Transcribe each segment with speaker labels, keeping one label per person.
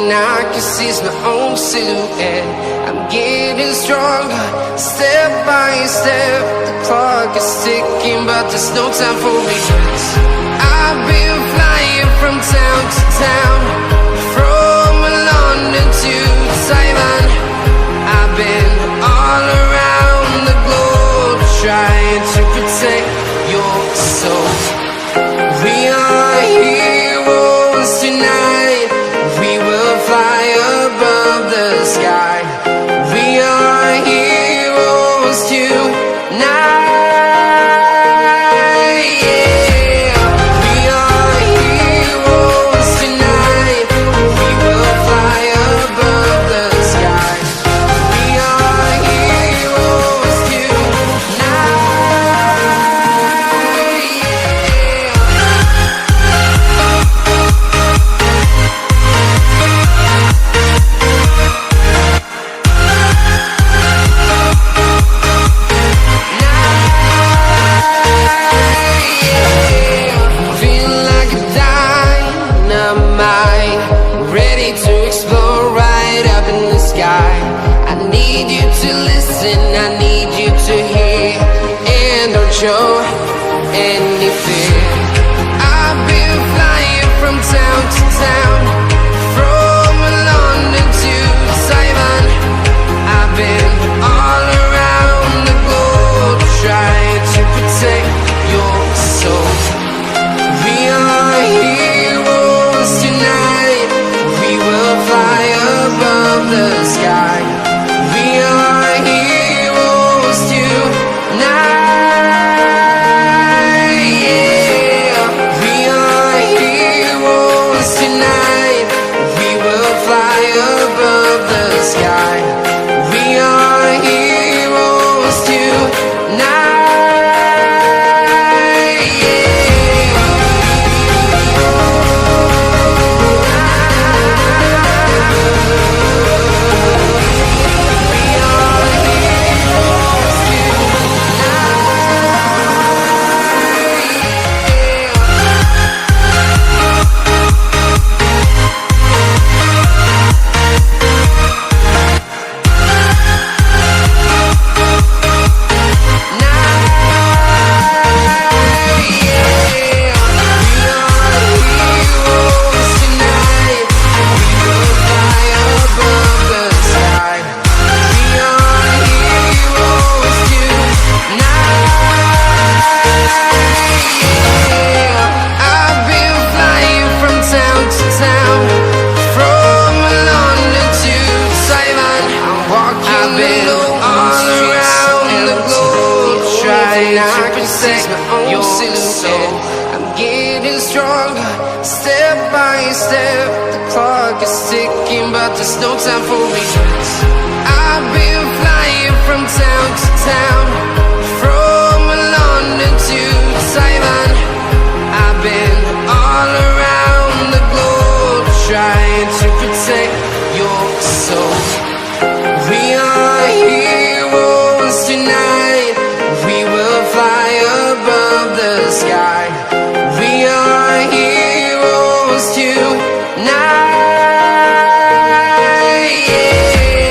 Speaker 1: and I can seize my own silhouette. I'm getting stronger, step by step. The clock is ticking, but there's no time for regrets. I've been flying from town to town, from London to Taiwan. I've been all around the globe, trying to protect your soul. We are heroes tonight. We will fly above the sky. We are heroes tonight. Yeah. We are heroes tonight. We will fly above the sky. We are heroes tonight. Feel like a dynamite, ready to explode right up in the sky. I need you to listen, I need you to hear, and don't show any fear. I've been flying from town to town, from London to Taiwan. I've been all around the globe, trying to protect your soul. We are heroes tonight. We will fly above the sky. We are heroes tonight. Yeah. We are heroes tonight. We will fly above the sky. We are heroes tonight. Your soul. I'm getting stronger, step by step. The clock is ticking, but there's no time for regrets. I've been flying from town to town, from London to Taiwan. I've been all around the globe, trying to protect your soul. We are heroes tonight. We will fly above the sky. We are heroes tonight. Yeah.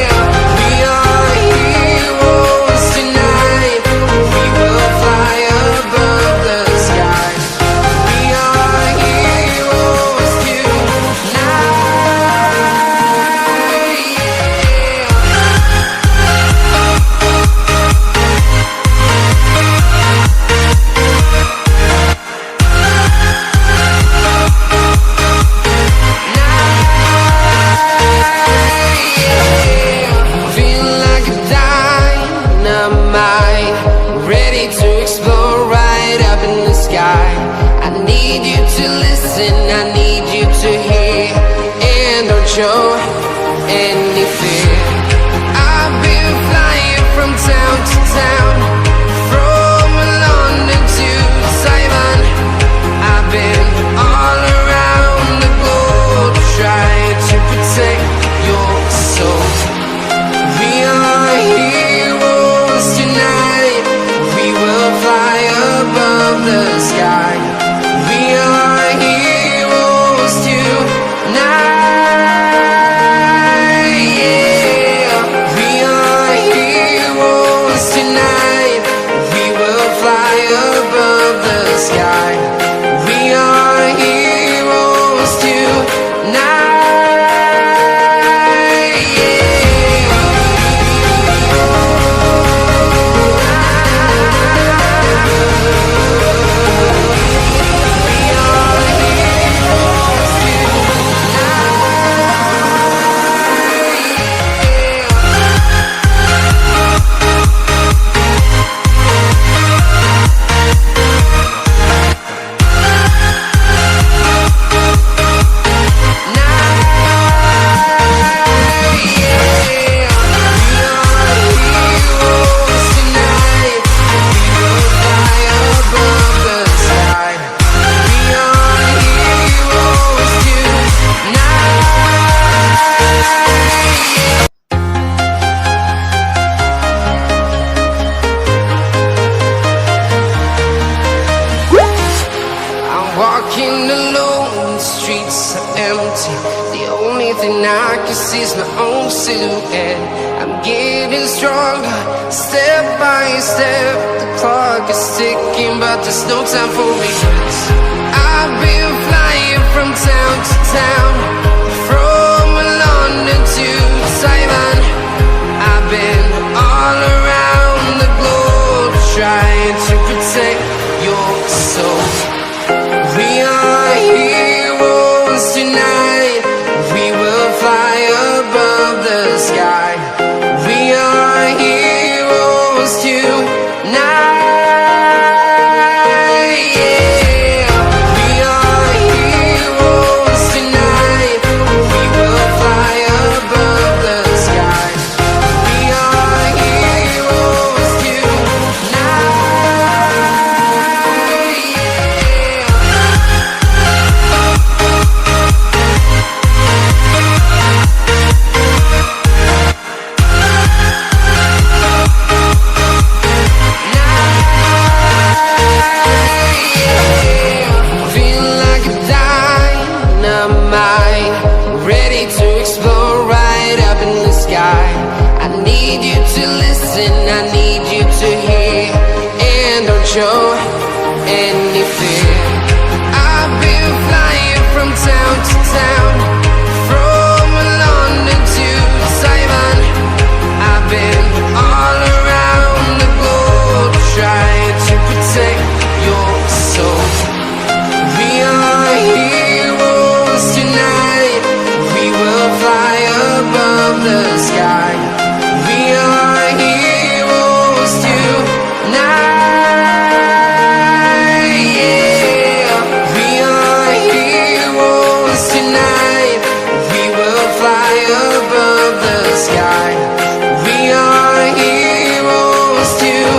Speaker 1: chase my own silhouette. I'm getting stronger, step by step. The clock is ticking, but there's no time for regrets. I've been flying from town to town, from London to Taiwan. I've been all around the globe, trying to protect your soul. We are heroes tonight. We will fly above the sky. We are heroes tonight. Yeah. We are heroes tonight. We will fly above the sky. We are heroes tonight. Feeling like a dynamite, ready to explode right up in the sky. I need you to listen, I need you to hear, and don't show any fear. I've been flying from town to town, from London to Taiwan. I've been all around the globe, trying to protect your soul. We are heroes tonight. We will fly above the sky. We are heroes tonight. Yeah. We are heroes tonight. We will fly above the sky. We are heroes tonight.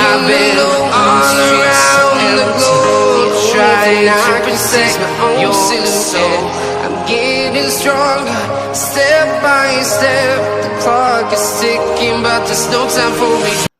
Speaker 1: I've been all around the globe, trying to protect your soul. I'm getting stronger, step by step. The clock is ticking, but there's no time for me.